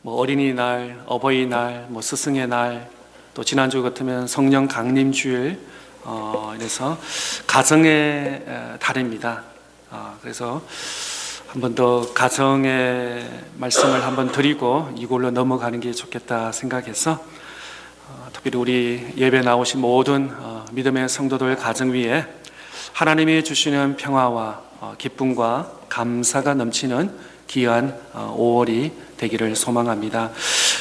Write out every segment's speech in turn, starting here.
뭐 어린이날, 어버이날, 뭐 스승의 날, 또 지난주 같으면 성령 강림 주일, 이래서 가정의 달입니다. 그래서 한 번 더 가정의 말씀을 한번 드리고 이걸로 넘어가는 게 좋겠다 생각해서 특별히 우리 예배 나오신 모든 믿음의 성도들 가정 위에 하나님이 주시는 평화와 기쁨과 감사가 넘치는 귀한 5월이 되기를 소망합니다.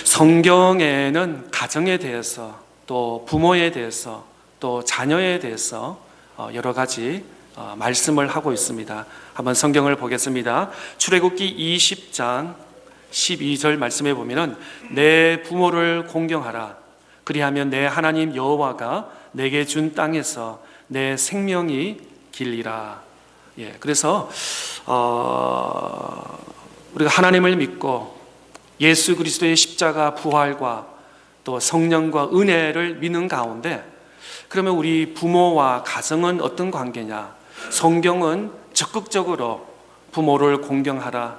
성경에는 가정에 대해서 또 부모에 대해서 또 자녀에 대해서 여러 가지 말씀을 하고 있습니다. 한번 성경을 보겠습니다. 출애굽기 20장 12절 말씀에 보면은 내 부모를 공경하라. 그리하면 내 하나님 여호와가 내게 준 땅에서 내 생명이 길리라. 그래서 우리가 하나님을 믿고 예수 그리스도의 십자가 부활과 또 성령과 은혜를 믿는 가운데 그러면 우리 부모와 가정은 어떤 관계냐? 성경은 적극적으로 부모를 공경하라,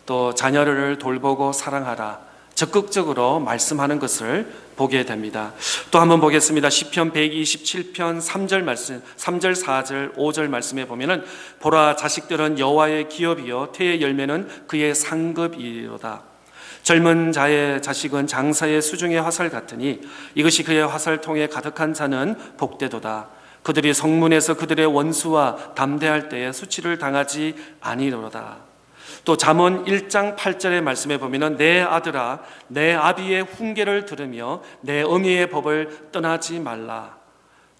또 자녀를 돌보고 사랑하라, 적극적으로 말씀하는 것을 보게 됩니다. 또 한번 보겠습니다. 시편 127편 3절 말씀, 3절, 4절, 5절 말씀에 보면은 보라, 자식들은 여호와의 기업이요 태의 열매는 그의 상급이로다. 젊은 자의 자식은 장사의 수중의 화살 같으니 이것이 그의 화살통에 가득한 자는 복되도다. 그들이 성문에서 그들의 원수와 담대할 때에 수치를 당하지 아니로다. 또 잠언 1장 8절의 말씀에 보면은 내 아들아 내 아비의 훈계를 들으며 내 어미의 법을 떠나지 말라.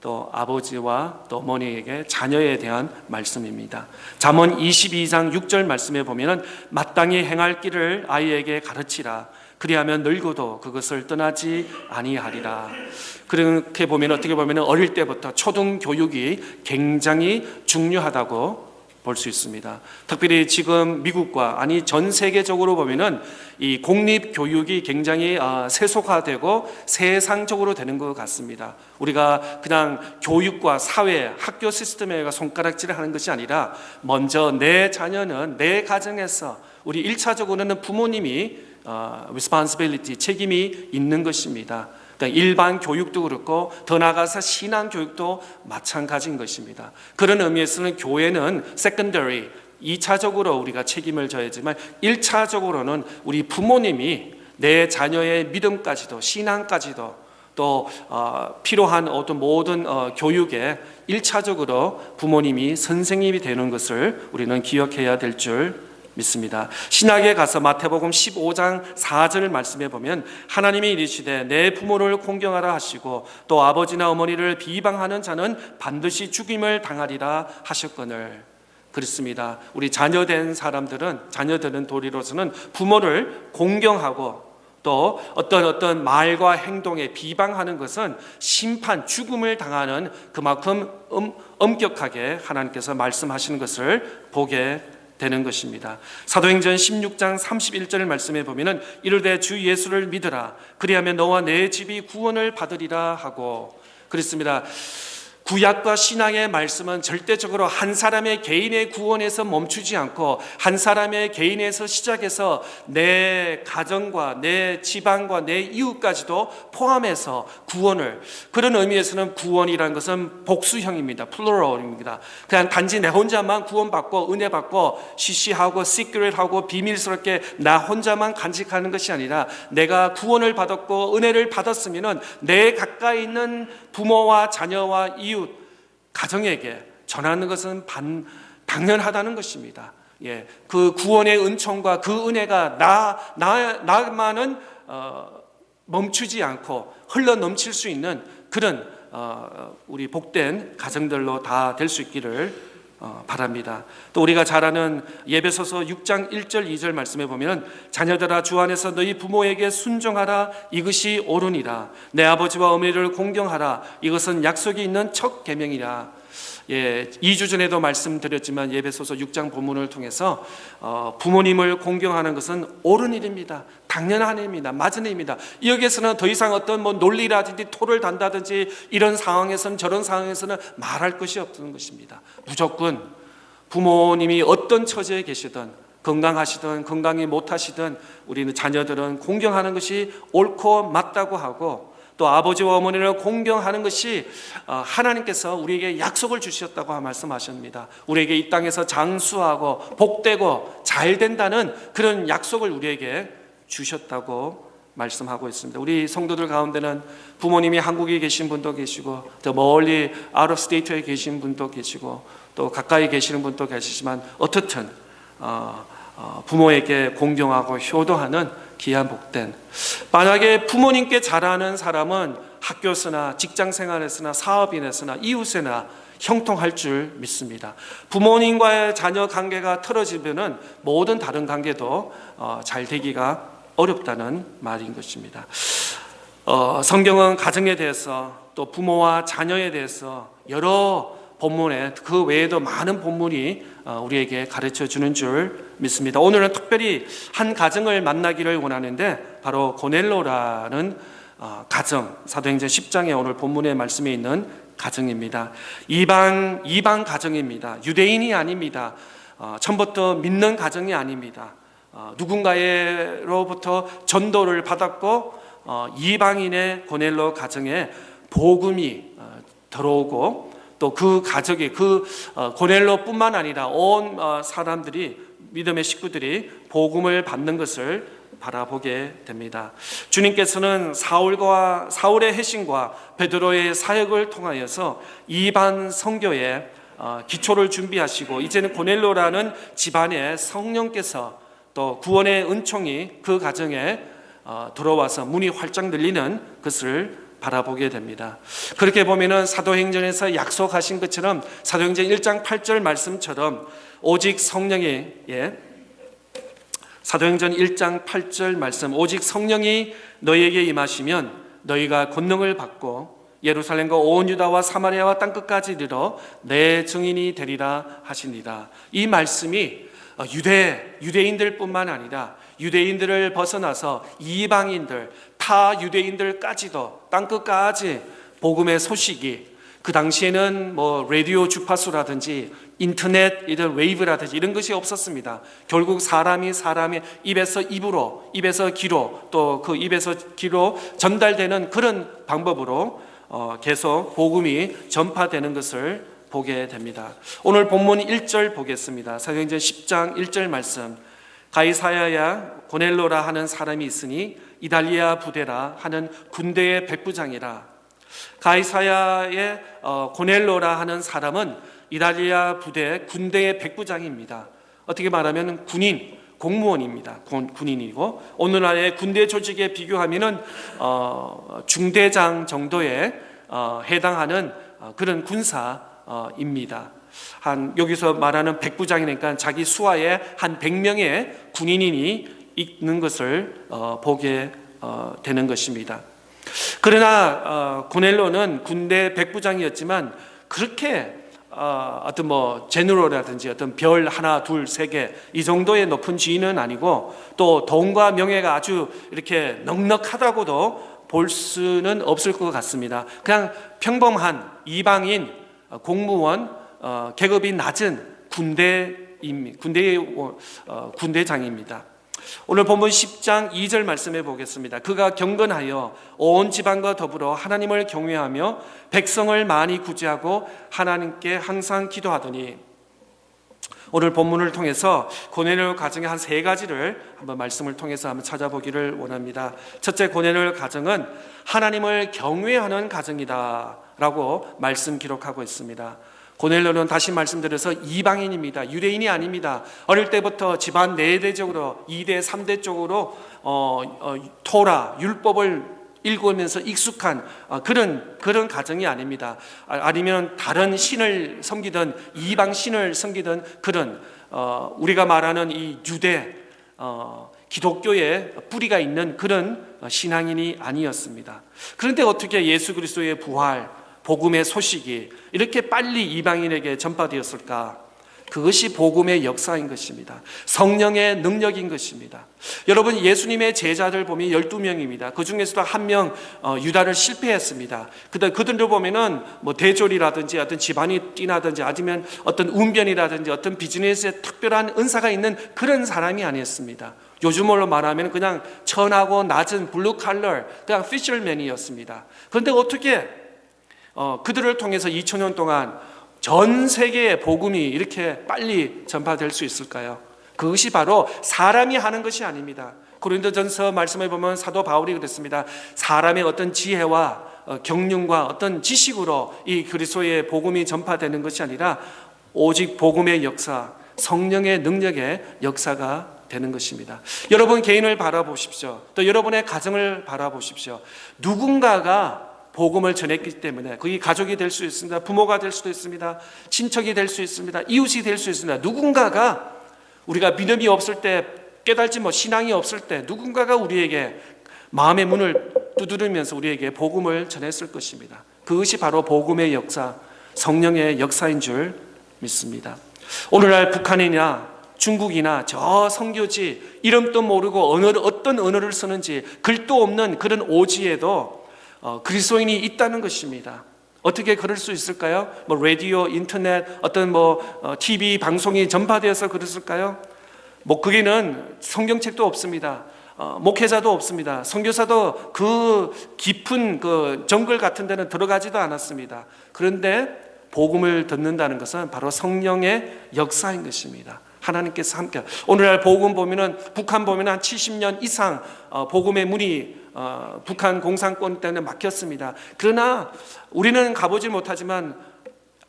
또 아버지와 또 어머니에게 자녀에 대한 말씀입니다. 잠언 22장 6절 말씀에 보면은 마땅히 행할 길을 아이에게 가르치라. 그리하면 늙어도 그것을 떠나지 아니하리라. 그렇게 보면 어떻게 보면 어릴 때부터 초등 교육이 굉장히 중요하다고 볼 수 있습니다. 특별히 지금 미국과 아니 전 세계적으로 보면은 이 공립 교육이 굉장히 세속화되고 세상적으로 되는 것 같습니다. 우리가 그냥 교육과 사회, 학교 시스템에 손가락질을 하는 것이 아니라 먼저 내 자녀는 내 가정에서 우리 1차적으로는 부모님이 responsibility, 책임이 있는 것입니다. 그러니까 일반 교육도 그렇고 더 나아가서 신앙 교육도 마찬가지인 것입니다. 그런 의미에서는 교회는 secondary, 2차적으로 우리가 책임을 져야지만 1차적으로는 우리 부모님이 내 자녀의 믿음까지도 신앙까지도 또 필요한 어떤 모든 교육에 1차적으로 부모님이 선생님이 되는 것을 우리는 기억해야 될 줄 믿습니다. 신약에 가서 마태복음 15장 4절 말씀에 보면 하나님이 이르시되 내 부모를 공경하라 하시고 또 아버지나 어머니를 비방하는 자는 반드시 죽임을 당하리라 하셨거늘. 그렇습니다. 우리 자녀들은 도리로서는 부모를 공경하고 또 어떤 말과 행동에 비방하는 것은 심판, 죽음을 당하는 그만큼 엄격하게 하나님께서 말씀하시는 것을 보게 되는 것입니다. 사도행전 16장 31절 말씀에 보면은 이르되 주 예수를 믿으라. 그리하면 너와 내 집이 구원을 받으리라 하고 그랬습니다. 구약과 신앙의 말씀은 절대적으로 한 사람의 개인의 구원에서 멈추지 않고 한 사람의 개인에서 시작해서 내 가정과 내 지방과 내 이웃까지도 포함해서 구원을, 그런 의미에서는 구원이라는 것은 복수형입니다. 플루럴입니다. 그냥 단지 내 혼자만 구원받고 은혜 받고 시시하고 시크릿하고 비밀스럽게 나 혼자만 간직하는 것이 아니라 내가 구원을 받았고 은혜를 받았으면 내 가까이 있는 부모와 자녀와 이웃, 가정에게 전하는 것은 당연하다는 것입니다. 그 구원의 은총과 그 은혜가 나만은 멈추지 않고 흘러 넘칠 수 있는 그런 우리 복된 가정들로 다 될 수 있기를 바랍니다. 또 우리가 잘 아는 에베소서 6장 1절 2절 말씀에 보면 자녀들아 주 안에서 너희 부모에게 순종하라. 이것이 옳으니라. 내 아버지와 어머니를 공경하라. 이것은 약속이 있는 첫 계명이라. 2주 전에도 말씀드렸지만 에베소서 6장 본문을 통해서 부모님을 공경하는 것은 옳은 일입니다. 당연한 일입니다. 맞은 일입니다. 여기에서는 더 이상 어떤 논리라든지 토를 단다든지 이런 상황에서는 저런 상황에서는 말할 것이 없는 것입니다. 무조건 부모님이 어떤 처지에 계시든 건강하시든 건강히 못하시든 우리는 자녀들은 공경하는 것이 옳고 맞다고 하고, 또 아버지와 어머니를 공경하는 것이 하나님께서 우리에게 약속을 주셨다고 말씀하십니다. 우리에게 이 땅에서 장수하고 복되고 잘 된다는 그런 약속을 우리에게 주셨다고 말씀하고 있습니다. 우리 성도들 가운데는 부모님이 한국에 계신 분도 계시고, 더 멀리 아웃 오브 스테이트에 계신 분도 계시고, 또 가까이 계시는 분도 계시지만 어떻든 부모에게 공경하고 효도하는 귀한 복된, 만약에 부모님께 잘하는 사람은 학교에서나 직장생활에서나 사업인에서나 이웃에나 형통할 줄 믿습니다. 부모님과의 자녀 관계가 틀어지면은 모든 다른 관계도 잘 되기가 어렵다는 말인 것입니다. 성경은 가정에 대해서, 또 부모와 자녀에 대해서 여러 본문에, 그 외에도 많은 본문이 우리에게 가르쳐 주는 줄 믿습니다. 오늘은 특별히 한 가정을 만나기를 원하는데, 바로 고넬로라는 가정, 사도행전 10장에 오늘 본문의 말씀에 있는 가정입니다. 이방 가정입니다. 유대인이 아닙니다. 처음부터 믿는 가정이 아닙니다. 누군가로부터 전도를 받았고 이방인의 고넬로 가정에 복음이 들어오고, 또 그 가족이, 그 고넬로뿐만 아니라 온 사람들이, 믿음의 식구들이 복음을 받는 것을 바라보게 됩니다. 주님께서는 사울의 회심과 베드로의 사역을 통하여서 이방 선교의 기초를 준비하시고, 이제는 고넬로라는 집안에 성령께서, 또 구원의 은총이 그 가정에 들어와서 문이 활짝 열리는 것을 바라보게 됩니다. 그렇게 보면은 사도행전에서 약속하신 것처럼, 사도행전 1장 8절 말씀처럼 오직 성령이, 사도행전 1장 8절 말씀, 오직 성령이 너희에게 임하시면 너희가 권능을 받고 예루살렘과 온 유다와 사마리아와 땅끝까지 이르러 내 증인이 되리라 하시니라. 이 말씀이 유대인들뿐만 아니라 유대인들을 벗어나서 이방인들, 타 유대인들까지도 땅끝까지 복음의 소식이, 그 당시에는 라디오 주파수라든지 인터넷 이런 웨이브라든지 이런 것이 없었습니다. 결국 사람이 입에서 입으로, 입에서 귀로, 또 그 입에서 귀로 전달되는 그런 방법으로 계속 복음이 전파되는 것을 보게 됩니다. 오늘 본문 1절 보겠습니다. 사도행전 10장 1절 말씀. 가이사야야 고넬로라 하는 사람이 있으니 이달리아 부대라 하는 군대의 백부장이라. 가이사야의 고넬로라 하는 사람은 이달리아 부대 군대의 백부장입니다. 어떻게 말하면 공무원입니다. 군인이고, 오늘날의 군대 조직에 비교하면은 중대장 정도에 해당하는 그런 군사입니다. 여기서 말하는 백부장이니까 자기 수하에 한 100명의 군인이 있는 것을 보게 되는 것입니다. 그러나 고넬로는 군대 백부장이었지만 그렇게 어떤 제너럴이라든지 어떤 별 하나, 둘, 세 개 이 정도의 높은 지위는 아니고, 또 돈과 명예가 아주 이렇게 넉넉하다고도 볼 수는 없을 것 같습니다. 그냥 평범한 이방인 공무원, 계급이 낮은 군대장입니다. 오늘 본문 10장 2절 말씀해 보겠습니다. 그가 경건하여 온 지방과 더불어 하나님을 경외하며 백성을 많이 구제하고 하나님께 항상 기도하더니. 오늘 본문을 통해서 고넬로 가정의 한 3가지를 한번 말씀을 통해서 한번 찾아보기를 원합니다. 첫째, 고넬로 가정은 하나님을 경외하는 가정이다 라고 말씀 기록하고 있습니다. 고넬로는 다시 말씀드려서 이방인입니다. 유대인이 아닙니다. 어릴 때부터 집안 내대적으로 2대 3대 쪽으로 토라 율법을 읽으면서 익숙한 그런 가정이 아닙니다. 아니면 다른 신을 섬기던, 이방 신을 섬기던 그런 우리가 말하는 이 유대 기독교의 뿌리가 있는 그런 신앙인이 아니었습니다. 그런데 어떻게 예수 그리스도의 부활, 복음의 소식이 이렇게 빨리 이방인에게 전파되었을까? 그것이 복음의 역사인 것입니다. 성령의 능력인 것입니다. 여러분, 예수님의 제자들 보면 12명입니다. 그 중에서도 한 명 유다를 실패했습니다. 그들을 보면은 뭐 대졸이라든지 어떤 집안이 뛰나든지 아니면 어떤 운변이라든지 어떤 비즈니스에 특별한 은사가 있는 그런 사람이 아니었습니다. 요즘으로 말하면 그냥 천하고 낮은 블루 칼러, 그냥 피셔맨이었습니다. 그런데 어떻게 그들을 통해서 2000년 동안 전 세계의 복음이 이렇게 빨리 전파될 수 있을까요? 그것이 바로 사람이 하는 것이 아닙니다. 고린도전서 말씀에 보면 사도 바울이 그랬습니다. 사람의 어떤 지혜와 경륜과 어떤 지식으로 이 그리스도의 복음이 전파되는 것이 아니라 오직 복음의 역사, 성령의 능력의 역사가 되는 것입니다. 여러분 개인을 바라보십시오. 또 여러분의 가정을 바라보십시오. 누군가가 복음을 전했기 때문에 그게 가족이 될 수 있습니다. 부모가 될 수도 있습니다. 친척이 될 수 있습니다. 이웃이 될 수 있습니다. 누군가가 우리가 믿음이 없을 때 깨달지 신앙이 없을 때 누군가가 우리에게 마음의 문을 두드리면서 우리에게 복음을 전했을 것입니다. 그것이 바로 복음의 역사, 성령의 역사인 줄 믿습니다. 오늘날 북한이나 중국이나 저 선교지 이름도 모르고 어떤 언어를 쓰는지 글도 없는 그런 오지에도 그리스도인이 있다는 것입니다. 어떻게 그럴 수 있을까요? 라디오, 인터넷, 어떤 TV 방송이 전파되어서 그랬을까요? 거기는 성경책도 없습니다. 목회자도 없습니다. 선교사도 그 깊은 그 정글 같은 데는 들어가지도 않았습니다. 그런데 복음을 듣는다는 것은 바로 성령의 역사인 것입니다. 하나님께서 함께. 오늘날 복음 보면은 북한 보면 한 70년 이상 복음의 문이 북한 공산권 때문에 막혔습니다. 그러나 우리는 가보지 못하지만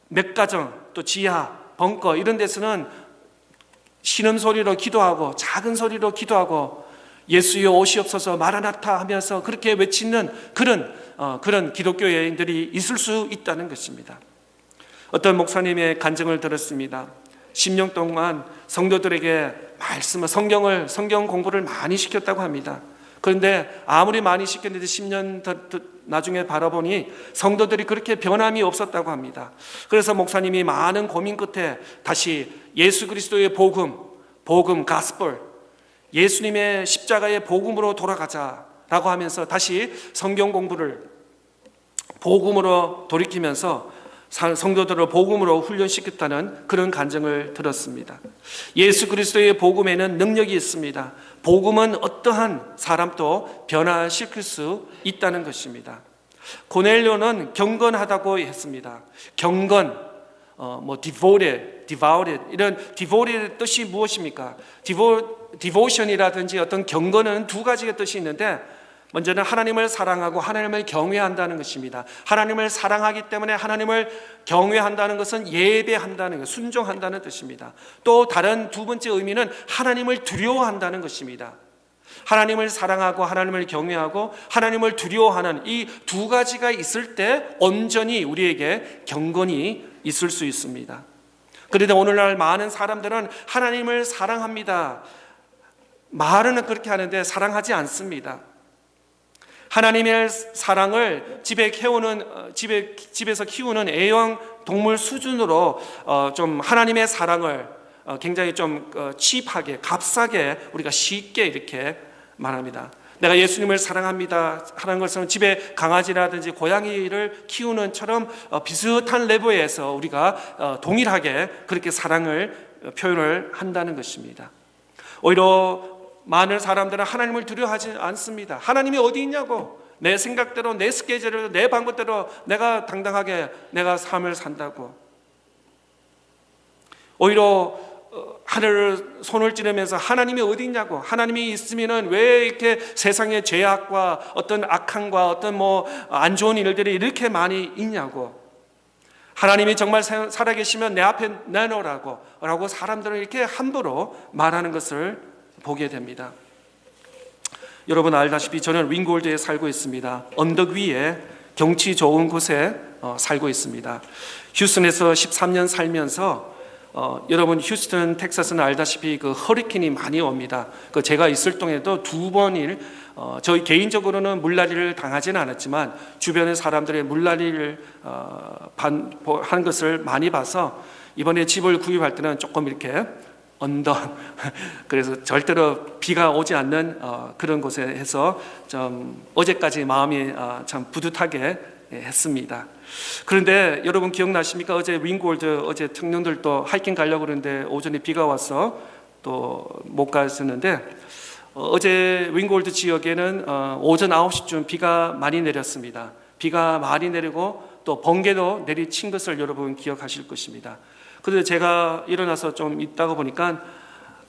맥가정 또 지하 벙커 이런 데서는 신음소리로 기도하고 작은 소리로 기도하고 예수여 오시옵소서 마라나타 하면서 그렇게 외치는 그런 기독교 여인들이 있을 수 있다는 것입니다. 어떤 목사님의 간증을 들었습니다. 10년 동안 성도들에게 성경 공부를 많이 시켰다고 합니다. 그런데 아무리 많이 시켰는데 10년 나중에 바라보니 성도들이 그렇게 변함이 없었다고 합니다. 그래서 목사님이 많은 고민 끝에 다시 예수 그리스도의 복음, 가스펠, 예수님의 십자가의 복음으로 돌아가자라고 하면서 다시 성경 공부를 복음으로 돌이키면서 성도들을 복음으로 훈련시켰다는 그런 간증을 들었습니다. 예수 그리스도의 복음에는 능력이 있습니다. 복음은 어떠한 사람도 변화시킬 수 있다는 것입니다. 고넬료는 경건하다고 했습니다. 경건, devoted, 이런 devoted 뜻이 무엇입니까? devotion이라든지 어떤 경건은 두 가지의 뜻이 있는데 먼저는 하나님을 사랑하고 하나님을 경외한다는 것입니다. 하나님을 사랑하기 때문에 하나님을 경외한다는 것은 예배한다는 것, 순종한다는 뜻입니다. 또 다른 두 번째 의미는 하나님을 두려워한다는 것입니다. 하나님을 사랑하고 하나님을 경외하고 하나님을 두려워하는 이 두 가지가 있을 때 온전히 우리에게 경건이 있을 수 있습니다. 그런데 오늘날 많은 사람들은 하나님을 사랑합니다. 말은 그렇게 하는데 사랑하지 않습니다. 하나님의 사랑을 집에서 키우는 애완 동물 수준으로 좀 하나님의 사랑을 굉장히 좀 치입하게, 값싸게 우리가 쉽게 이렇게 말합니다. 내가 예수님을 사랑합니다 하는 것은 집에 강아지라든지 고양이를 키우는 처럼 비슷한 레벨에서 우리가 동일하게 그렇게 사랑을 표현을 한다는 것입니다. 오히려 많은 사람들은 하나님을 두려워하지 않습니다. 하나님이 어디 있냐고, 내 생각대로 내 스케줄대로 내 방법대로 내가 당당하게 내가 삶을 산다고, 오히려 하늘을 손을 찌르면서 하나님이 어디 있냐고, 하나님이 있으면은 왜 이렇게 세상의 죄악과 어떤 악함과 어떤 안 좋은 일들이 이렇게 많이 있냐고, 하나님이 정말 살아계시면 내 앞에 내놓으라고 사람들은 이렇게 함부로 말하는 것을 보게 됩니다. 여러분 알다시피 저는 윙골드에 살고 있습니다. 언덕 위에 경치 좋은 곳에 살고 있습니다. 휴스턴에서 13년 살면서 여러분 휴스턴, 텍사스는 알다시피 그 허리케인이 많이 옵니다. 제가 있을 동에도 두 번을 저희 개인적으로는 물난리를 당하지는 않았지만 주변의 사람들의 물난리를 한 것을 많이 봐서 이번에 집을 구입할 때는 조금 이렇게 언덕 그래서 절대로 비가 오지 않는 그런 곳에 해서 좀 어제까지 마음이 참 뿌듯하게 했습니다. 그런데 여러분 기억나십니까? 어제 윙골드 어제 청년들도 하이킹 가려고 그러는데 오전에 비가 와서 또 못 갔었는데 어제 윙골드 지역에는 오전 9시쯤 비가 많이 내렸습니다. 비가 많이 내리고 또 번개도 내리친 것을 여러분 기억하실 것입니다. 그런데 제가 일어나서 좀 있다가 보니까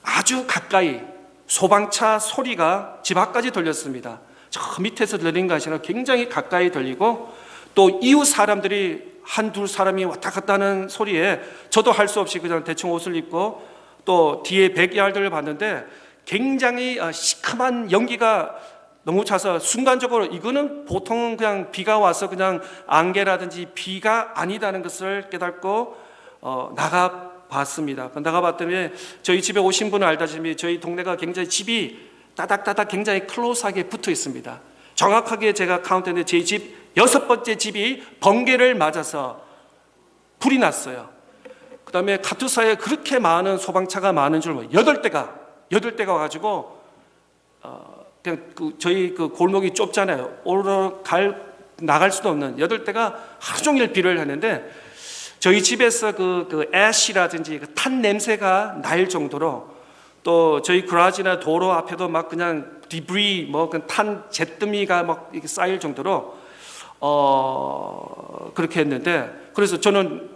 아주 가까이 소방차 소리가 집 앞까지 들렸습니다. 저 밑에서 들리는 것이 아니라 굉장히 가까이 들리고 또 이웃 사람들이 한둘 사람이 왔다 갔다 하는 소리에 저도 할 수 없이 그냥 대충 옷을 입고 또 뒤에 백야드를 봤는데 굉장히 시큼한 연기가 너무 차서 순간적으로 이거는 보통 그냥 비가 와서 그냥 안개라든지 비가 아니다는 것을 깨닫고 나가 봤습니다. 나가 봤더니 저희 집에 오신 분은 알다시피 저희 동네가 굉장히 집이 따닥따닥 굉장히 클로스하게 붙어 있습니다. 정확하게 제가 카운트했는데 제 집 6번째 집이 번개를 맞아서 불이 났어요. 그 다음에 카투사에 그렇게 많은 소방차가 많은 줄 몰라요. 8대가 와가지고 그냥 저희 그 골목이 좁잖아요. 나갈 수도 없는 8대가 하루 종일 비를 하는데 저희 집에서 그 애쉬라든지 그 탄 냄새가 날 정도로 또 저희 그라지나 도로 앞에도 막 그냥 디브리 탄 잿더미가 막 이렇게 쌓일 정도로 그렇게 했는데 그래서 저는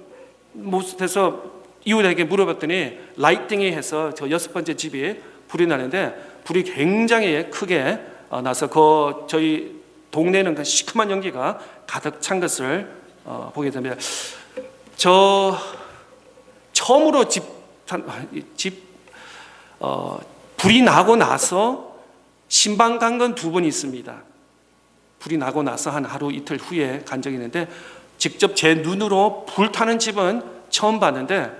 못해서 이웃에게 물어봤더니 라이팅이 해서 저 6번째 집이 불이 나는데 불이 굉장히 크게 나서 저희 동네는 그 시큼한 연기가 가득 찬 것을 보게 됩니다. 저 처음으로 불이 나고 나서 신방 간 건 2번 있습니다. 불이 나고 나서 한 하루 이틀 후에 간 적이 있는데 직접 제 눈으로 불타는 집은 처음 봤는데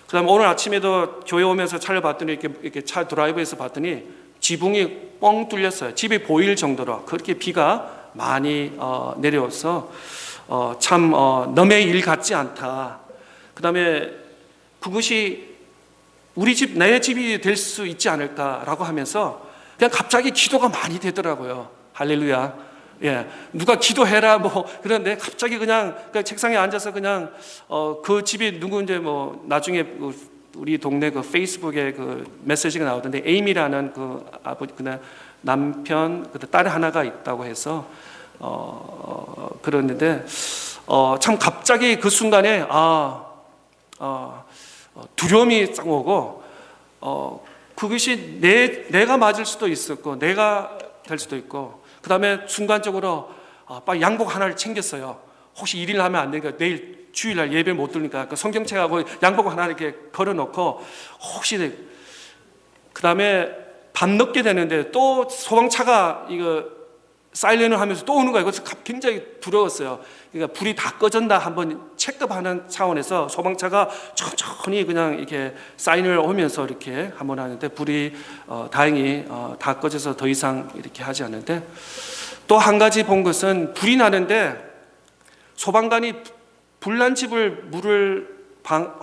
그다음 오늘 아침에도 교회 오면서 차를 봤더니 이렇게 차 드라이브에서 봤더니 지붕이 뻥 뚫렸어요. 집이 보일 정도로 그렇게 비가 많이 내려와서 참 남의 일 같지 않다. 그다음에 그것이 우리 집, 내 집이 될 수 있지 않을까라고 하면서 그냥 갑자기 기도가 많이 되더라고요. 할렐루야. 예, 누가 기도해라 그런데 갑자기 그냥 책상에 앉아서 그냥 그 집이 누구인지 나중에 우리 동네 그 페이스북에 그 메시지가 나오던데 에이미라는 그 아버지 그냥 남편 딸 하나가 있다고 해서 그러는데 참 갑자기 그 순간에 두려움이 싹 오고 그것이 내가 맞을 수도 있었고 내가 될 수도 있고 그 다음에 순간적으로 빨리 양복 하나를 챙겼어요. 혹시 일을 하면 안 되니까 내일 주일날 예배 못 들으니까 그 성경책하고 양복 하나 이렇게 걸어놓고 혹시 그 다음에 밤늦게 되는데 또 소방차가 이거 사이렌을 하면서 또 오는 거예요. 그래서 굉장히 두려웠어요. 그러니까 불이 다 꺼졌나 한번 체크하는 차원에서 소방차가 천천히 그냥 이렇게 사이렌을 오면서 이렇게 한번 하는데 불이 다행히 다 꺼져서 더 이상 이렇게 하지 않는데 또 한 가지 본 것은 불이 나는데 소방관이 불난 집을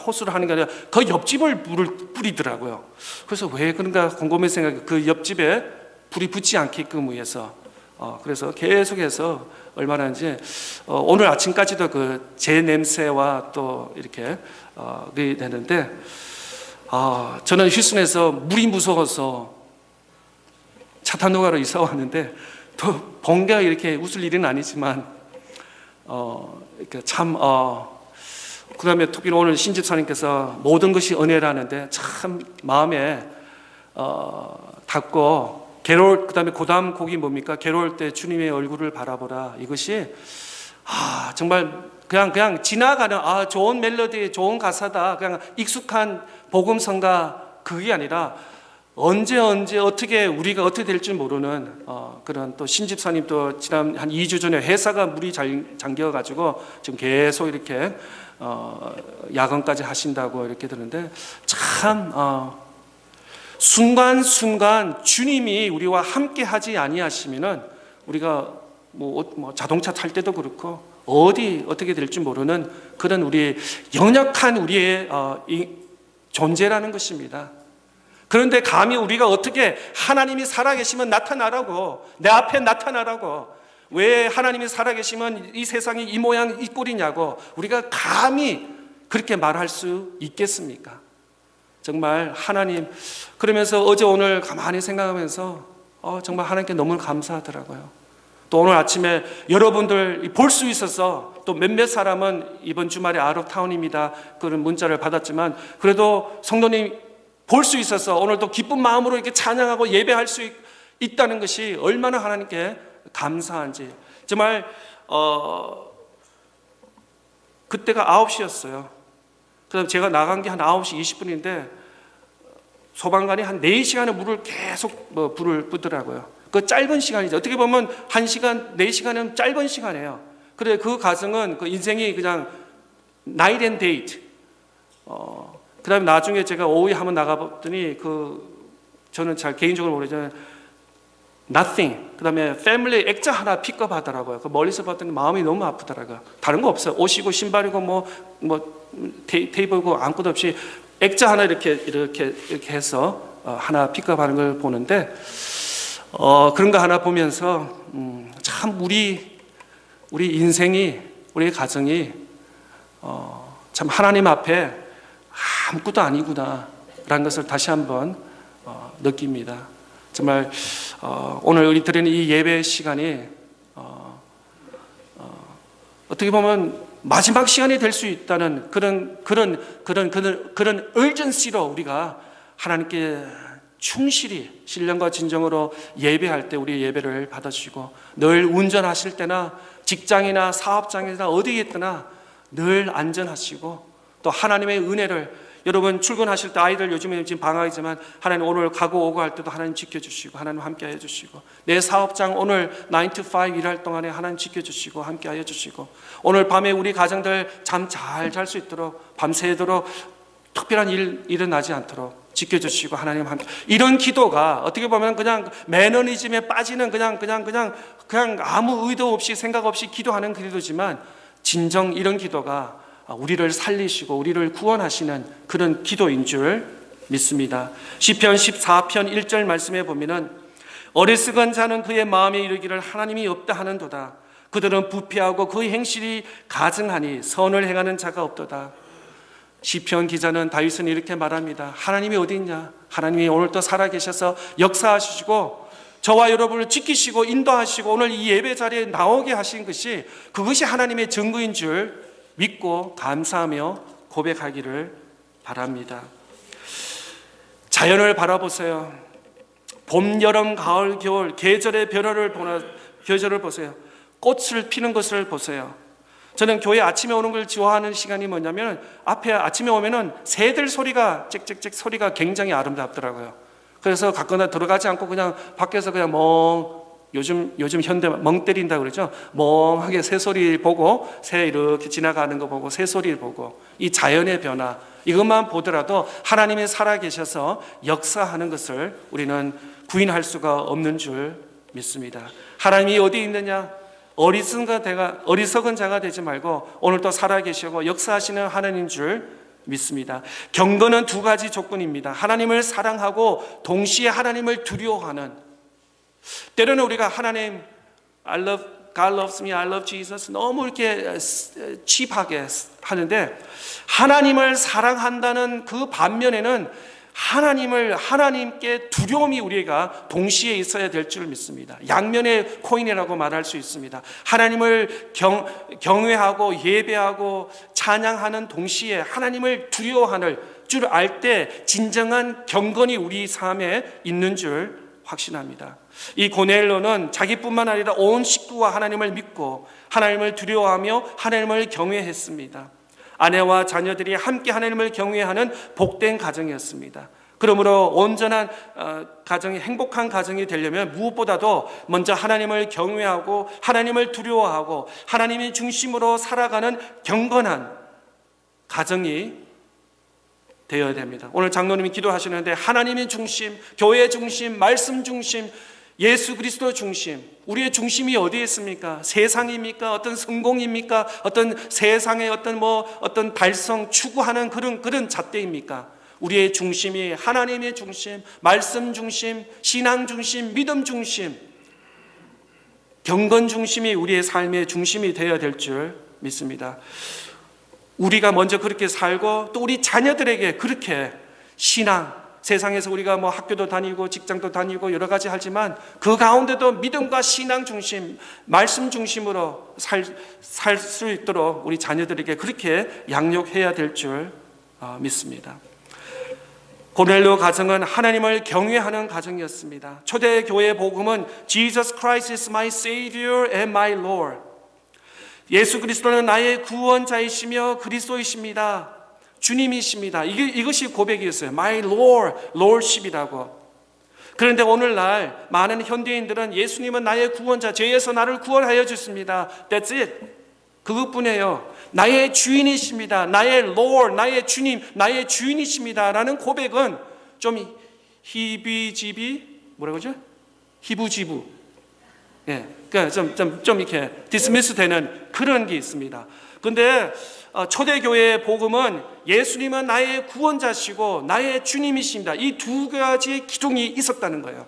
호수를 하는 게 아니라 그 옆집을 물을 뿌리더라고요. 그래서 왜 그런가 곰곰이 생각해 그 옆집에 불이 붙지 않게끔 위해서 그래서 계속해서 얼마나 하는지 오늘 아침까지도 그 제 냄새와 또 이렇게 되는데 저는 휴스턴에서 물이 무서워서 차탄노가로 이사 왔는데 또 번개가 이렇게 웃을 일은 아니지만 참 그다음에 특별히 오늘 신집사님께서 모든 것이 은혜라는데 참 마음에 닿고 괴로울 그다음에 그다음 곡이 뭡니까? 괴로울 때 주님의 얼굴을 바라보라. 이것이 정말 그냥 지나가는 좋은 멜로디, 좋은 가사다. 그냥 익숙한 복음성가 그게 아니라 언제 어떻게 우리가 어떻게 될지 모르는 그런 또 신집사님도 지난 한 2주 전에 회사가 물이 잠겨 가지고 지금 계속 이렇게 야근까지 하신다고 이렇게 들었는데 참 순간순간 주님이 우리와 함께 하지 아니하시면은 우리가 자동차 탈 때도 그렇고 어떻게 될지 모르는 그런 우리 연약한 우리의 존재라는 것입니다. 그런데 감히 우리가 어떻게 하나님이 살아계시면 나타나라고, 내 앞에 나타나라고, 왜 하나님이 살아계시면 이 세상이 이 모양 이 꼴이냐고 우리가 감히 그렇게 말할 수 있겠습니까? 정말 하나님, 그러면서 어제 오늘 가만히 생각하면서 정말 하나님께 너무 감사하더라고요. 또 오늘 아침에 여러분들 볼 수 있어서 또 몇몇 사람은 이번 주말에 아웃타운입니다 그런 문자를 받았지만 그래도 성도님 볼 수 있어서 오늘도 기쁜 마음으로 이렇게 찬양하고 예배할 수 있다는 것이 얼마나 하나님께 감사한지. 정말 그때가 9시였어요. 그다음 제가 나간 게 한 9시 20분인데 소방관이 한 4시간의 물을 계속 불을 끄더라고요. 그 짧은 시간이죠. 어떻게 보면 1시간, 4시간은 짧은 시간이에요. 그래 그 가정은 그 인생이 그냥 night and date. 그 다음에 나중에 제가 오후에 한번 나가봤더니 저는 잘 개인적으로 모르지만 nothing. 그 다음에 family 액자 하나 픽업 하더라고요. 그 멀리서 봤더니 마음이 너무 아프더라고요. 다른 거 없어요. 옷이고 신발이고 테이블이고 아무것도 없이 액자 하나 이렇게 해서 하나 픽업하는 걸 보는데 그런 거 하나 보면서 참 우리 인생이 우리의 가정이 참 하나님 앞에 아무것도 아니구나 라는 것을 다시 한번 느낍니다. 정말 오늘 우리 드리는 이 예배 시간이 어떻게 보면 마지막 시간이 될 수 있다는 그런 urgency로 우리가 하나님께 충실히 신령과 진정으로 예배할 때 우리 예배를 받아주시고 늘 운전하실 때나 직장이나 사업장이나 어디에 있거나 늘 안전하시고 또 하나님의 은혜를 여러분 출근하실 때 아이들 요즘에 지금 방학이지만 하나님 오늘 가고 오고 할 때도 하나님 지켜주시고 하나님 함께 해주시고 내 사업장 오늘 9 to 5 일할 동안에 하나님 지켜주시고 함께 해주시고 오늘 밤에 우리 가정들 잠 잘 잘 수 있도록 밤새도록 특별한 일 일어나지 않도록 지켜주시고 하나님 함께. 이런 기도가 어떻게 보면 그냥 매너리즘에 빠지는 그냥 아무 의도 없이 생각 없이 기도하는 기도지만 진정 이런 기도가 우리를 살리시고 우리를 구원하시는 그런 기도인 줄 믿습니다. 시편 14편 1절 말씀에 보면은 어리석은 자는 그의 마음에 이르기를 하나님이 없다 하는도다. 그들은 부패하고 그의 행실이 가증하니 선을 행하는 자가 없도다. 시편 기자는 다윗은 이렇게 말합니다. 하나님이 어디 있냐? 하나님이 오늘도 살아계셔서 역사하시고 저와 여러분을 지키시고 인도하시고 오늘 이 예배 자리에 나오게 하신 것이 그것이 하나님의 증거인 줄 믿고 감사하며 고백하기를 바랍니다. 자연을 바라보세요. 봄, 여름, 가을, 겨울 계절의 계절을 보세요. 꽃을 피는 것을 보세요. 저는 교회 아침에 오는 걸 좋아하는 시간이 뭐냐면 앞에 아침에 오면은 새들 소리가 짹짹짹 소리가 굉장히 아름답더라고요. 그래서 가끔은 들어가지 않고 그냥 밖에서 그냥 요즘 현대 멍 때린다 그러죠. 멍하게 새소리 보고 새 이렇게 지나가는 거 보고 새소리 보고 이 자연의 변화 이것만 보더라도 하나님이 살아계셔서 역사하는 것을 우리는 부인할 수가 없는 줄 믿습니다. 하나님이 어디 있느냐? 어리석은 자가 되지 말고 오늘도 살아계시고 역사하시는 하나님인 줄 믿습니다. 경건은 두 가지 조건입니다. 하나님을 사랑하고 동시에 하나님을 두려워하는. 때로는 우리가 하나님 God loves me, I love Jesus 너무 이렇게 칩하게 하는데 하나님을 사랑한다는 그 반면에는 하나님께 두려움이 우리가 동시에 있어야 될 줄 믿습니다. 양면의 코인이라고 말할 수 있습니다. 하나님을 경외하고 예배하고 찬양하는 동시에 하나님을 두려워하는 줄 알 때 진정한 경건이 우리 삶에 있는 줄 확신합니다. 이 고넬료는 자기뿐만 아니라 온 식구와 하나님을 믿고 하나님을 두려워하며 하나님을 경외했습니다. 아내와 자녀들이 함께 하나님을 경외하는 복된 가정이었습니다. 그러므로 온전한 가정이 행복한 가정이 되려면 무엇보다도 먼저 하나님을 경외하고 하나님을 두려워하고 하나님의 중심으로 살아가는 경건한 가정이 되어야 됩니다. 오늘 장로님이 기도하시는데 하나님의 중심, 교회 중심, 말씀 중심 예수 그리스도 중심, 우리의 중심이 어디에 있습니까? 세상입니까? 어떤 성공입니까? 어떤 세상의 어떤 달성 추구하는 그런 잣대입니까? 우리의 중심이 하나님의 중심, 말씀 중심, 신앙 중심, 믿음 중심, 경건 중심이 우리의 삶의 중심이 되어야 될 줄 믿습니다. 우리가 먼저 그렇게 살고 또 우리 자녀들에게 그렇게 신앙, 세상에서 우리가 학교도 다니고 직장도 다니고 여러 가지 하지만 그 가운데도 믿음과 신앙 중심, 말씀 중심으로 살 수 있도록 우리 자녀들에게 그렇게 양육해야 될 줄 믿습니다. 고넬료 가정은 하나님을 경외하는 가정이었습니다. 초대교회 복음은 Jesus Christ is my Savior and my Lord. 예수 그리스도는 나의 구원자이시며 그리스도이십니다. 주님이십니다. 이것이 고백이었어요. My Lord, Lordship이라고. 그런데 오늘날 많은 현대인들은 예수님은 나의 구원자, 죄에서 나를 구원하여 주십니다. That's it. 그것뿐이에요. 나의 주인이십니다. 나의 Lord, 나의 주님, 나의 주인이십니다. 라는 고백은 좀 희부지부. 예, 그러니까 좀 이렇게 디스미스 되는 그런 게 있습니다. 근데 초대교회의 복음은 예수님은 나의 구원자시고 나의 주님이십니다. 이 두 가지의 기둥이 있었다는 거예요.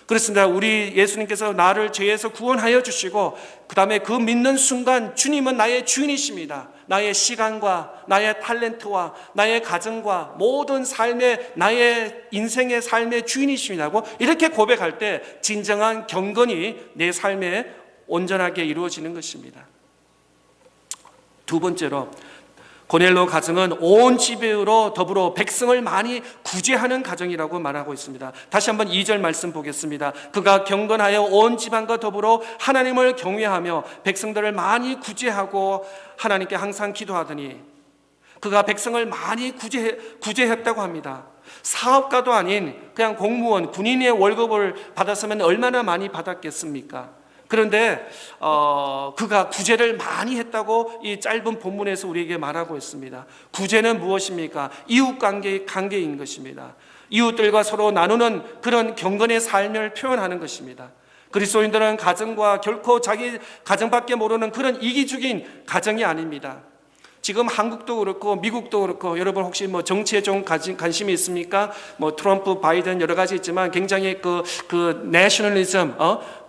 그렇습니다. 우리 예수님께서 나를 죄에서 구원하여 주시고 그 다음에 그 믿는 순간 주님은 나의 주인이십니다. 나의 시간과 나의 탤런트와 나의 가정과 모든 나의 인생의 삶의 주인이십니다고 이렇게 고백할 때 진정한 경건이 내 삶에 온전하게 이루어지는 것입니다. 두 번째로 고넬료 가정은 온 집으로 더불어 백성을 많이 구제하는 가정이라고 말하고 있습니다. 다시 한번 2절 말씀 보겠습니다. 그가 경건하여 온 집안과 더불어 하나님을 경외하며 백성들을 많이 구제하고 하나님께 항상 기도하더니 그가 백성을 많이 구제했다고 합니다. 사업가도 아닌 그냥 공무원, 군인의 월급을 받았으면 얼마나 많이 받았겠습니까? 그런데 그가 구제를 많이 했다고 이 짧은 본문에서 우리에게 말하고 있습니다. 구제는 무엇입니까? 이웃관계인 것입니다. 이웃들과 서로 나누는 그런 경건의 삶을 표현하는 것입니다. 그리스도인들은 가정과 결코 자기 가정밖에 모르는 그런 이기적인 가정이 아닙니다. 지금 한국도 그렇고 미국도 그렇고 여러분 혹시 정치에 좀 관심이 있습니까? 트럼프, 바이든 여러 가지 있지만 굉장히 그 내셔널리즘,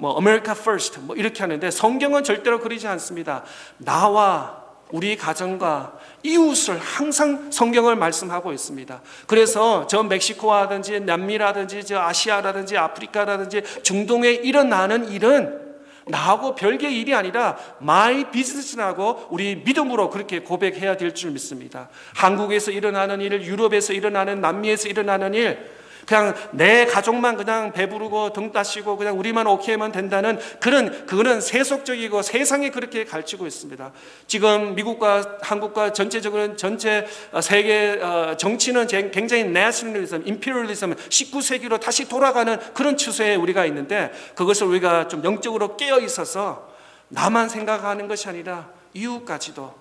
America First 이렇게 하는데 성경은 절대로 그러지 않습니다. 나와 우리 가정과 이웃을 항상 성경을 말씀하고 있습니다. 그래서 저 멕시코라든지 남미라든지 저 아시아라든지 아프리카라든지 중동에 일어나는 일은 나하고 별개의 일이 아니라 my business라고 우리 믿음으로 그렇게 고백해야 될 줄 믿습니다. 한국에서 일어나는 일, 유럽에서 일어나는, 남미에서 일어나는 일, 그냥 내 가족만 그냥 배부르고 등 따시고 그냥 우리만 오케이면 된다는 그거는 세속적이고 세상에 그렇게 가르치고 있습니다. 지금 미국과 한국과 전체적으로는 전체 세계 정치는 굉장히 내셔널리즘, 임페리얼리즘 19세기로 다시 돌아가는 그런 추세에 우리가 있는데 그것을 우리가 좀 영적으로 깨어 있어서 나만 생각하는 것이 아니라 이웃까지도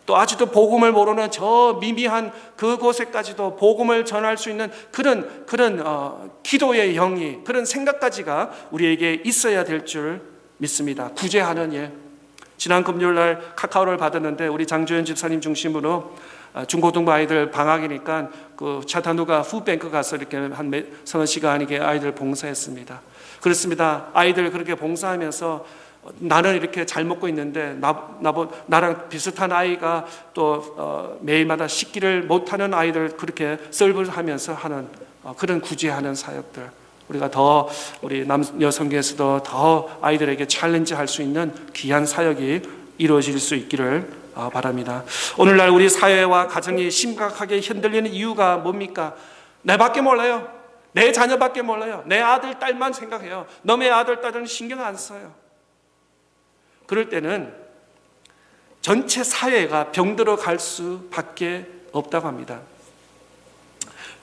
또 아직도 복음을 모르는 저 미미한 그곳에까지도 복음을 전할 수 있는 그런 기도의 영이, 그런 생각까지가 우리에게 있어야 될 줄 믿습니다. 구제하는 일. 지난 금요일 날 카카오를 받았는데 우리 장조연 집사님 중심으로 중고등부 아이들 방학이니까 그 차탄누가 푸드뱅크 가서 이렇게 한 서너 시간 이게 아이들 봉사했습니다. 그렇습니다. 아이들 그렇게 봉사하면서 나는 이렇게 잘 먹고 있는데 나랑 비슷한 아이가 또 매일마다 식기를 못하는 아이들 그렇게 서브하면서 하는 그런 구제하는 사역들, 우리가 더 우리 여성계에서도 더 아이들에게 챌린지할 수 있는 귀한 사역이 이루어질 수 있기를 바랍니다. 오늘날 우리 사회와 가정이 심각하게 흔들리는 이유가 뭡니까? 내밖에 몰라요. 내 자녀밖에 몰라요. 내 아들, 딸만 생각해요. 너의 아들, 딸은 신경 안 써요. 그럴 때는 전체 사회가 병들어 갈 수밖에 없다고 합니다.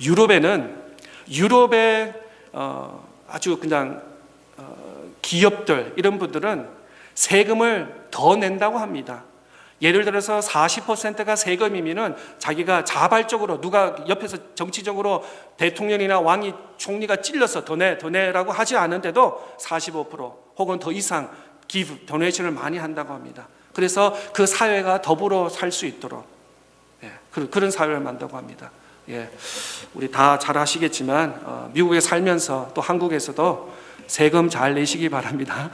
유럽의 아주 그냥 기업들 이런 분들은 세금을 더 낸다고 합니다. 예를 들어서 40%가 세금이면은 자기가 자발적으로 누가 옆에서 정치적으로 대통령이나 왕이 총리가 찔러서 더 내라고 하지 않은데도 45% 혹은 더 이상 도네이션을 많이 한다고 합니다. 그래서 그 사회가 더불어 살 수 있도록 그런 사회를 만든다고 합니다. 우리 다 잘 아시겠지만 미국에 살면서 또 한국에서도 세금 잘 내시기 바랍니다.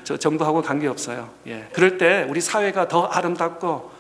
저 정부하고 관계없어요. 그럴 때 우리 사회가 더 아름답고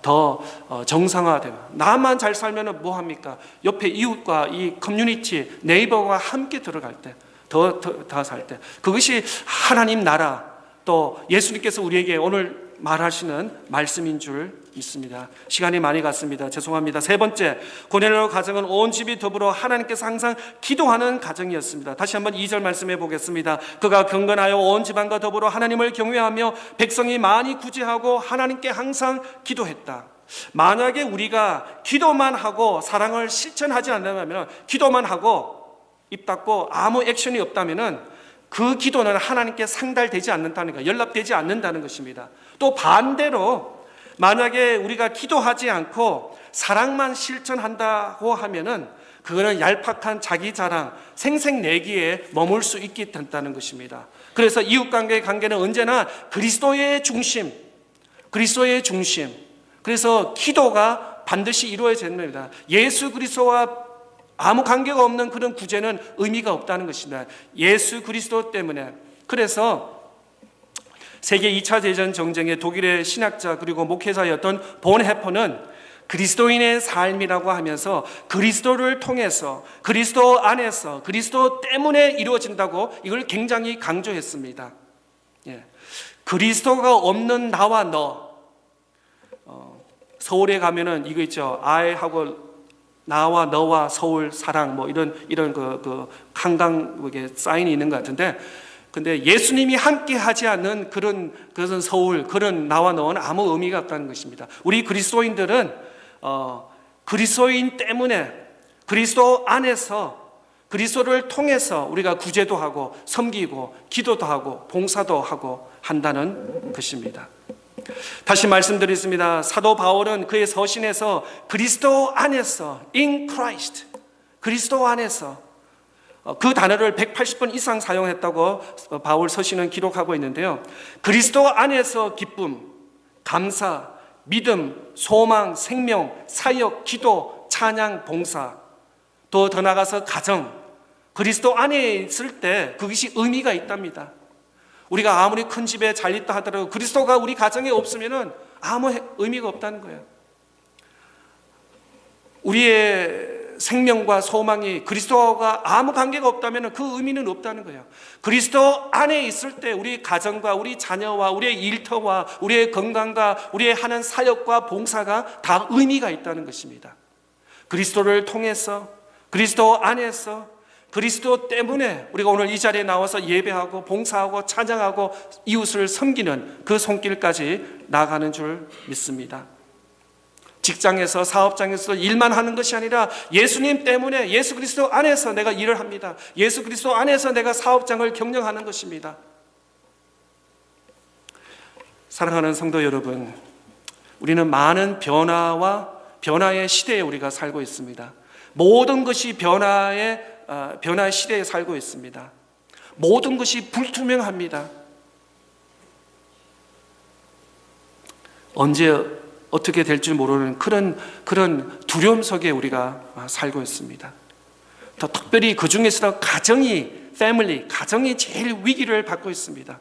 더 정상화되고, 나만 잘 살면 뭐 합니까? 옆에 이웃과 이 커뮤니티, 네이버가 함께 들어갈 때, 더 살 때, 그것이 하나님 나라, 또 예수님께서 우리에게 오늘 말하시는 말씀인 줄 믿습니다. 시간이 많이 갔습니다. 죄송합니다. 세 번째, 고넬료 가정은 온 집이 더불어 하나님께서 항상 기도하는 가정이었습니다. 다시 한번 2절 말씀해 보겠습니다. 그가 경건하여 온 집안과 더불어 하나님을 경외하며 백성이 많이 구제하고 하나님께 항상 기도했다. 만약에 우리가 기도만 하고 사랑을 실천하지 않는다면, 기도만 하고 입 닫고 아무 액션이 없다면 그 기도는 하나님께 상달되지 않는다는 것, 연락되지 않는다는 것입니다. 또 반대로 만약에 우리가 기도하지 않고 사랑만 실천한다고 하면은 그거는 얄팍한 자기 자랑, 생색내기에 머물 수 있게 된다는 것입니다. 그래서 이웃관계의 관계는 언제나 그리스도의 중심. 그래서 기도가 반드시 이루어져야 됩니다. 예수 그리스도와 아무 관계가 없는 그런 구제는 의미가 없다는 것입니다. 예수 그리스도 때문에. 그래서 세계 2차 대전 정쟁의 독일의 신학자 그리고 목회자였던 본헤퍼는 그리스도인의 삶이라고 하면서 그리스도를 통해서, 그리스도 안에서, 그리스도 때문에 이루어진다고 이걸 굉장히 강조했습니다. 그리스도가 없는 나와 너, 서울에 가면은 이거 있죠. 아이하고 나와 너와 서울 사랑, 뭐 이런 그 한강 사인이 있는 것 같은데, 근데 예수님이 함께 하지 않는 그런 서울, 그런 나와 너는 아무 의미가 없다는 것입니다. 우리 그리스도인들은 그리스도인 때문에, 그리스도 안에서, 그리스도를 통해서 우리가 구제도 하고 섬기고 기도도 하고 봉사도 하고 한다는 것입니다. 다시 말씀드리겠습니다. 사도 바울은 그의 서신에서 그리스도 안에서, in Christ, 그리스도 안에서, 그 단어를 180번 이상 사용했다고 바울 서신은 기록하고 있는데요. 그리스도 안에서 기쁨, 감사, 믿음, 소망, 생명, 사역, 기도, 찬양, 봉사, 또 더 나아가서 가정, 그리스도 안에 있을 때 그것이 의미가 있답니다. 우리가 아무리 큰 집에 잘 있다 하더라도 그리스도가 우리 가정에 없으면 아무 의미가 없다는 거예요. 우리의 생명과 소망이 그리스도와 아무 관계가 없다면 그 의미는 없다는 거예요. 그리스도 안에 있을 때 우리 가정과 우리 자녀와 우리의 일터와 우리의 건강과 우리의 하는 사역과 봉사가 다 의미가 있다는 것입니다. 그리스도를 통해서, 그리스도 안에서, 그리스도 때문에 우리가 오늘 이 자리에 나와서 예배하고 봉사하고 찬양하고 이웃을 섬기는 그 손길까지 나가는 줄 믿습니다. 직장에서, 사업장에서 일만 하는 것이 아니라 예수님 때문에, 예수 그리스도 안에서 내가 일을 합니다. 예수 그리스도 안에서 내가 사업장을 경영하는 것입니다. 사랑하는 성도 여러분, 우리는 많은 변화의 시대에 우리가 살고 있습니다. 모든 것이 변화의 시대에 살고 있습니다. 모든 것이 불투명합니다. 언제 어떻게 될지 모르는 그런 두려움 속에 우리가 살고 있습니다. 더 특별히 그 중에서도 가정이 제일 위기를 받고 있습니다.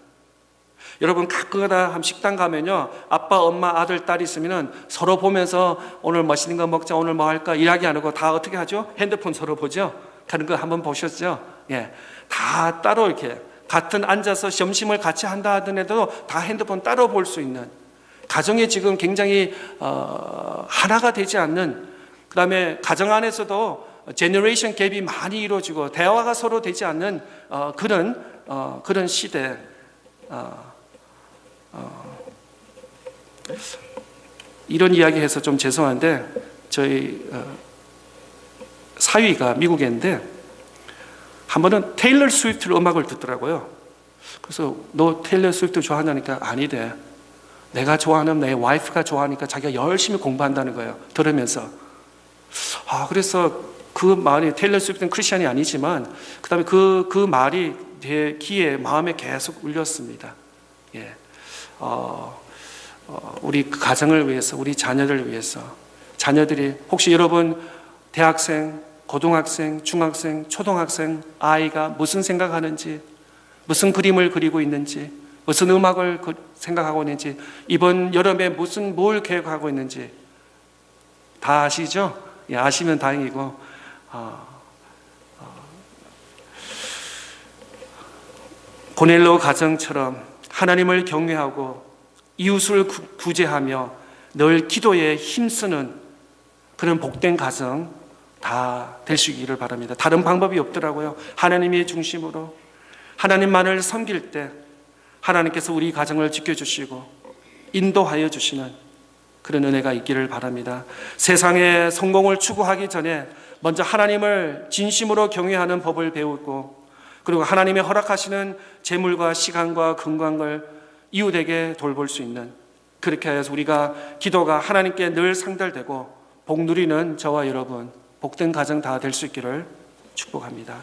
여러분 가끔가다 식당 가면요, 아빠, 엄마, 아들, 딸 있으면 서로 보면서 오늘 맛있는 거 먹자, 오늘 뭐 할까 이야기 안 하고 다 어떻게 하죠? 핸드폰 서로 보죠? 하는 거 한번 보셨죠? 다 따로 이렇게 같은 앉아서 점심을 같이 한다 하더라도 다 핸드폰 따로 볼 수 있는, 가정에 지금 굉장히 하나가 되지 않는, 그 다음에 가정 안에서도 제너레이션 갭이 많이 이루어지고 대화가 서로 되지 않는 그런 시대. 이런 이야기 해서 좀 죄송한데, 저희 사위가 미국에 있는데 한 번은 테일러 스위프트 음악을 듣더라고요. 그래서 너 테일러 스위프트 좋아하냐니까 아니대. 내가 좋아하는 내 와이프가 좋아하니까 자기가 열심히 공부한다는 거예요. 들으면서. 그래서 그 말이 테일러 스위프트는 크리스천이 아니지만 그다음에 그 말이 제 귀에 마음에 계속 울렸습니다. 예. 우리 가정을 위해서, 우리 자녀를 위해서, 자녀들이 혹시 여러분 대학생, 고등학생, 중학생, 초등학생 아이가 무슨 생각하는지, 무슨 그림을 그리고 있는지, 무슨 음악을 생각하고 있는지, 이번 여름에 뭘 계획하고 있는지 다 아시죠? 예, 아시면 다행이고, 고넬로 가정처럼 하나님을 경외하고 이웃을 구제하며 늘 기도에 힘쓰는 그런 복된 가정 다 될 수 있기를 바랍니다. 다른 방법이 없더라고요. 하나님의 중심으로 하나님만을 섬길 때 하나님께서 우리 가정을 지켜주시고 인도하여 주시는 그런 은혜가 있기를 바랍니다. 세상의 성공을 추구하기 전에 먼저 하나님을 진심으로 경외하는 법을 배우고, 그리고 하나님의 허락하시는 재물과 시간과 건강을 이웃에게 돌볼 수 있는, 그렇게 해서 우리가 기도가 하나님께 늘 상달되고 복 누리는 저와 여러분, 복된 가정 다 될 수 있기를 축복합니다.